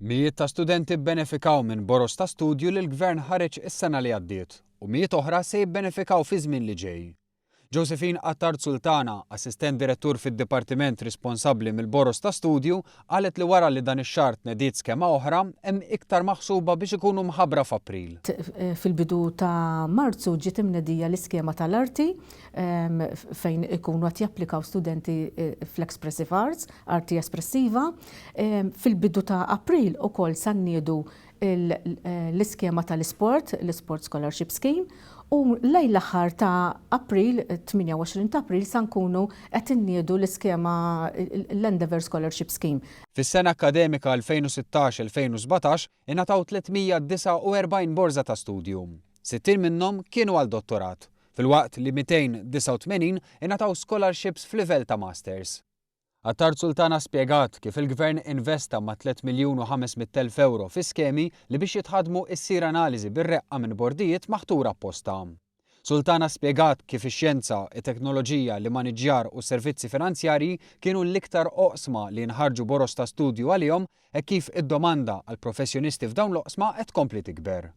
Mijiet ta' studenti bbenefikaw minn boros ta' studju li l-Gvern ħareġ is-sena li għaddiet u mijiet oħra se jibbenefikaw fi żmien li ġej. Josephine Attard Sultana, assistent direttur fid-dipartiment responsabbli mill-boros ta' studju, qalet li wara li dan ix-xahar tnediet skema oħra hemm iktar maħsuba biex ikunu mħabbra f'April. Fil-bidu ta' Marzu ġiet imnedija l-iskema tal-arti fejn ikunu qed japplikaw studenti fl-Expressive Arts, arti espressiva. Fil-bidu ta' April ukoll sanniedu l-iskema tal-isport, l-Sport Scholarship Scheme, u lejn l-aħħar ta' April, 28 ta' April, sa nkunu qed inniedu l-iskema l-Endeavour Scholarship Scheme. Fis-sena akademika 2016-2017 ingħataw 349 borża ta' studju. 60 minnhom kienu għal dottorat, filwaqt li 289 ingħataw scholarships f'livell ta' masters. Attard Sultana spjegat kif il-Gvern investa ma' 3,500,000 euro fi skemi li biex jitħadmu issir analiżi bir-reqqa minn bordijiet maħtura apposta. Sultana spjegat kif ix-xjenza, it-teknoloġija, l-maniġġjar u s-servizzi finanzjarji kienu l-iktar oqsma li nħarġu boros ta' studju għalihom e kif id-domanda għal professjonisti f'dawn l-oqsma qed tkompli tikber.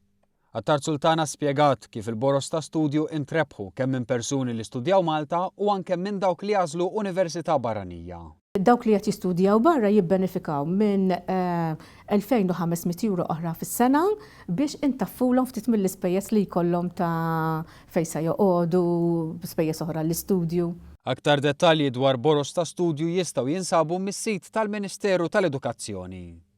Attard Sultana spjegat kif il-boros ta' studju intrebħu kemm minn persuni li studjaw Malta u anke minn dawk li jażlu università barranija. Dawk li qed jistudjaw barra jibbenefikaw minn 2,500 euro oħra fis-sena biex intaffulhom ftit mill-ispejjeż li jkollhom ta' fejn se joqogħdu b'ispejjeż oħra l-istudju. Aktar dettalji dwar boros ta' studju jistgħu jinsabu mis-sit tal-Ministeru tal-Edukazzjoni.